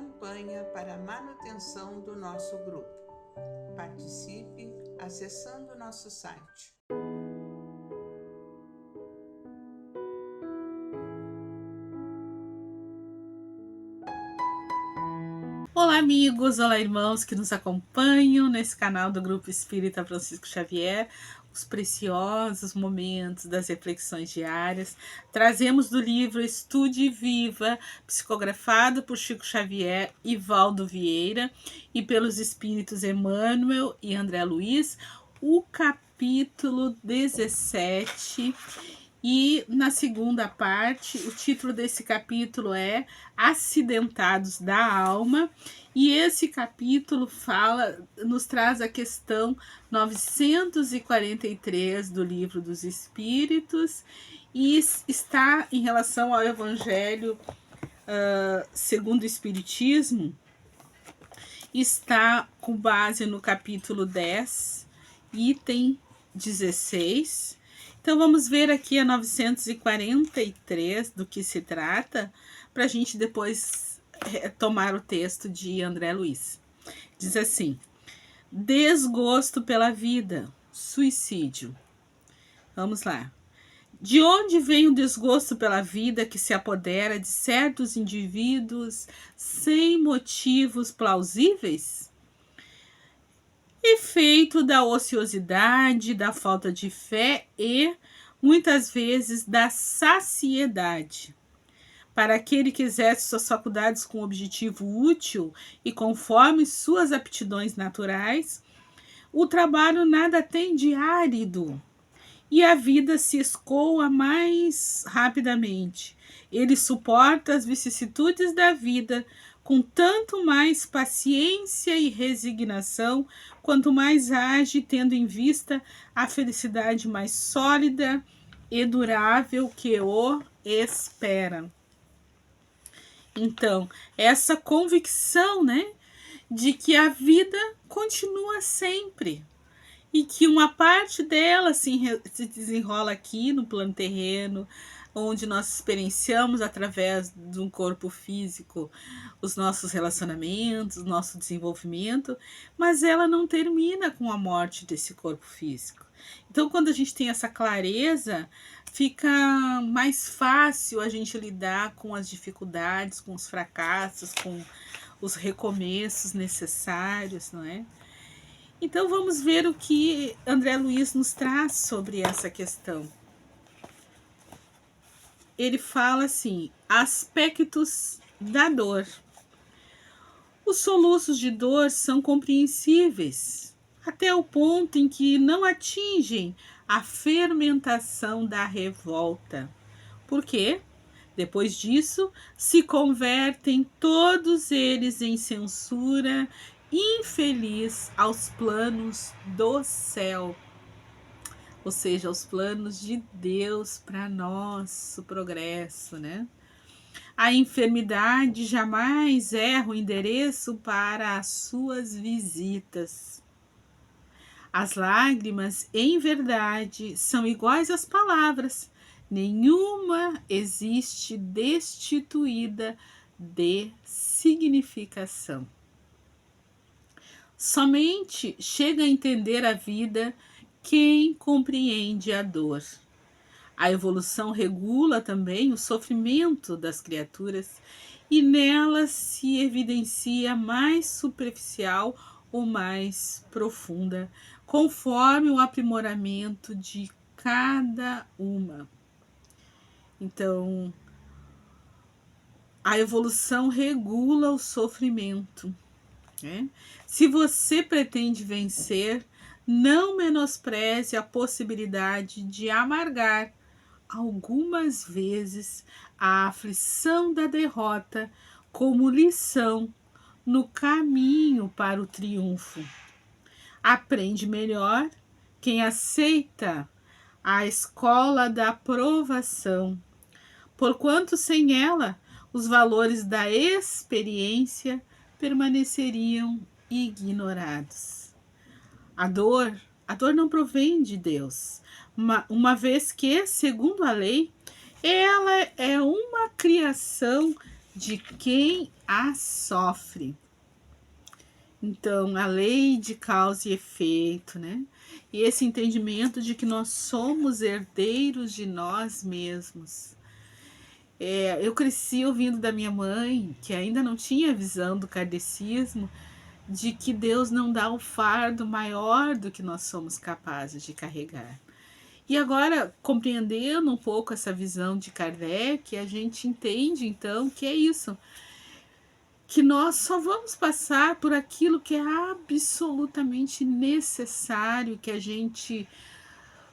campanha para a manutenção do nosso grupo. Participe acessando nosso site. Olá amigos, olá irmãos que nos acompanham nesse canal do Grupo Espírita Francisco Xavier, os preciosos momentos das reflexões diárias. Trazemos do livro Estude e Viva, psicografado por Chico Xavier e Valdo Vieira e pelos espíritos Emmanuel e André Luiz, o capítulo 17. E na segunda parte, o título desse capítulo é Acidentados da Alma, e esse capítulo nos traz a questão 943 do Livro dos Espíritos, e está em relação ao Evangelho segundo o Espiritismo, está com base no capítulo 10, item 16. Então, vamos ver aqui a 943 do que se trata, para a gente depois tomar o texto de André Luiz. Diz assim: desgosto pela vida, suicídio. Vamos lá. De onde vem o desgosto pela vida que se apodera de certos indivíduos sem motivos plausíveis? Efeito da ociosidade, da falta de fé e, muitas vezes, da saciedade. Para aquele que exerce suas faculdades com objetivo útil e conforme suas aptidões naturais, o trabalho nada tem de árido e a vida se escoa mais rapidamente. Ele suporta as vicissitudes da vida com tanto mais paciência e resignação, quanto mais age tendo em vista a felicidade mais sólida e durável que o espera. Então, essa convicção, de que a vida continua sempre e que uma parte dela se desenrola aqui no plano terreno, onde nós experienciamos através de um corpo físico os nossos relacionamentos, nosso desenvolvimento, mas ela não termina com a morte desse corpo físico. Então, quando a gente tem essa clareza, fica mais fácil a gente lidar com as dificuldades, com os fracassos, com os recomeços necessários, não é? Então, vamos ver o que André Luiz nos traz sobre essa questão. Ele fala assim: aspectos da dor. Os soluços de dor são compreensíveis, até o ponto em que não atingem a fermentação da revolta. Por quê? Depois disso, se convertem todos eles em censura infeliz aos planos do céu. Ou seja, os planos de Deus para nosso progresso, A enfermidade jamais erra o endereço para as suas visitas. As lágrimas, em verdade, são iguais às palavras. Nenhuma existe destituída de significação. Somente chega a entender a vida quem compreende a dor. A evolução regula também o sofrimento das criaturas e nela se evidencia mais superficial ou mais profunda, conforme o aprimoramento de cada uma. Então, a evolução regula o sofrimento. Se você pretende vencer, não menospreze a possibilidade de amargar algumas vezes a aflição da derrota como lição no caminho para o triunfo. Aprende melhor quem aceita a escola da provação, porquanto sem ela os valores da experiência permaneceriam ignorados. A dor não provém de Deus, uma vez que, segundo a lei, ela é uma criação de quem a sofre. Então, a lei de causa e efeito, né? E esse entendimento de que nós somos herdeiros de nós mesmos. Eu cresci ouvindo da minha mãe, que ainda não tinha visão do kardecismo, de que Deus não dá o fardo maior do que nós somos capazes de carregar. E agora, compreendendo um pouco essa visão de Kardec, a gente entende então que é isso, que nós só vamos passar por aquilo que é absolutamente necessário que a gente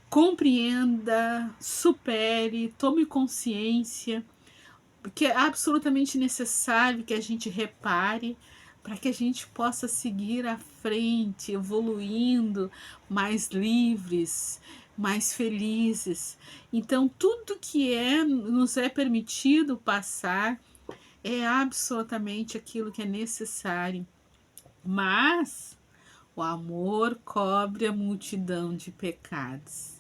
compreenda, supere, tome consciência, que é absolutamente necessário que a gente repare para que a gente possa seguir à frente, evoluindo, mais livres, mais felizes. Então, tudo que nos é permitido passar é absolutamente aquilo que é necessário. Mas o amor cobre a multidão de pecados.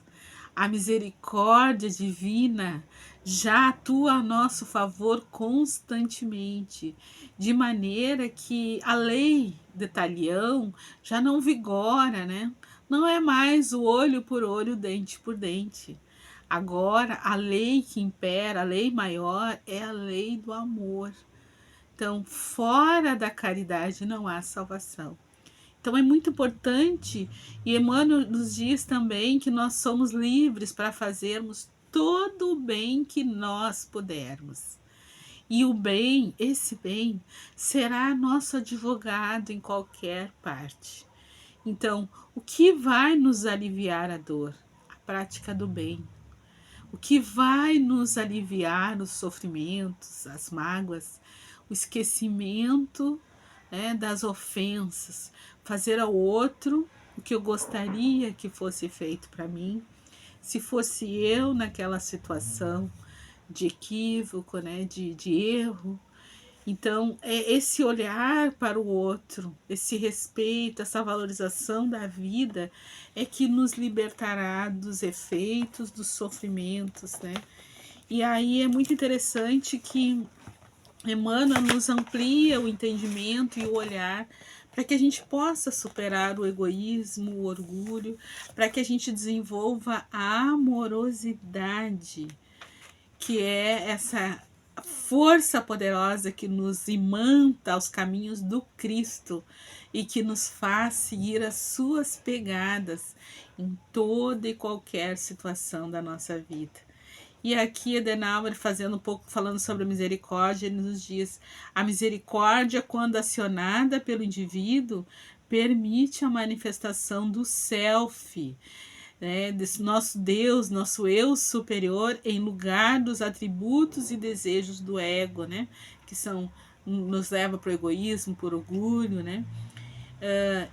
A misericórdia divina já atua a nosso favor constantemente, de maneira que a lei de Talião já não vigora, né? Não é mais o olho por olho, dente por dente. Agora, a lei que impera, a lei maior, é a lei do amor. Então, fora da caridade não há salvação. Então é muito importante, e Emmanuel nos diz também que nós somos livres para fazermos todo o bem que nós pudermos. E o bem, esse bem, será nosso advogado em qualquer parte. Então, o que vai nos aliviar a dor? A prática do bem. O que vai nos aliviar os sofrimentos, as mágoas? O esquecimento, né, das ofensas, fazer ao outro o que eu gostaria que fosse feito para mim, se fosse eu naquela situação de equívoco, né, de erro. Então, é esse olhar para o outro, esse respeito, essa valorização da vida é que nos libertará dos efeitos dos sofrimentos, né? E aí é muito interessante que Emmanuel nos amplia o entendimento e o olhar para que a gente possa superar o egoísmo, o orgulho, para que a gente desenvolva a amorosidade, que é essa força poderosa que nos imanta aos caminhos do Cristo e que nos faz seguir as suas pegadas em toda e qualquer situação da nossa vida. E aqui Adenauer fazendo um pouco, falando sobre a misericórdia, ele nos diz: a misericórdia, quando acionada pelo indivíduo, permite a manifestação do self, né, desse nosso Deus, nosso eu superior, em lugar dos atributos e desejos do ego, né, que nos leva para o egoísmo, por orgulho, né?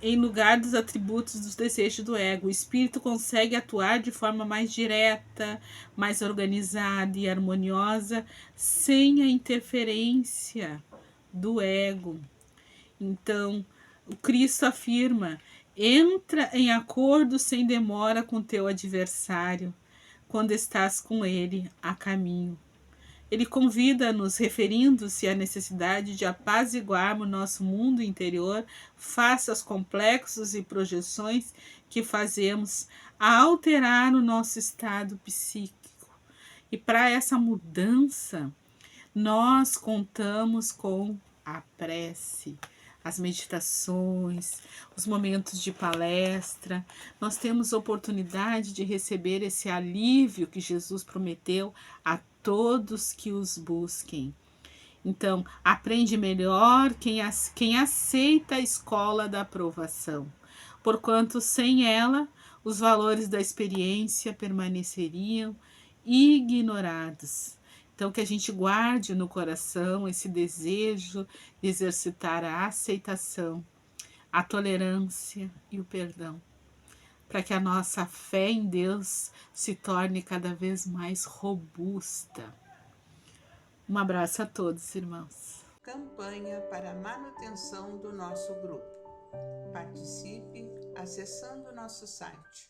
Em lugar dos atributos dos desejos do ego. O espírito consegue atuar de forma mais direta, mais organizada e harmoniosa, sem a interferência do ego. Então, o Cristo afirma: entra em acordo sem demora com teu adversário, quando estás com ele a caminho. Ele convida-nos, referindo-se à necessidade de apaziguarmos nosso mundo interior face aos complexos e projeções que fazemos a alterar o nosso estado psíquico. E para essa mudança, nós contamos com a prece, as meditações, os momentos de palestra. Nós temos oportunidade de receber esse alívio que Jesus prometeu a todos que os busquem. Então, aprende melhor quem aceita a escola da aprovação, porquanto sem ela os valores da experiência permaneceriam ignorados. Então, que a gente guarde no coração esse desejo de exercitar a aceitação, a tolerância e o perdão, para que a nossa fé em Deus se torne cada vez mais robusta. Um abraço a todos, irmãos. Campanha para a manutenção do nosso grupo. Participe acessando nosso site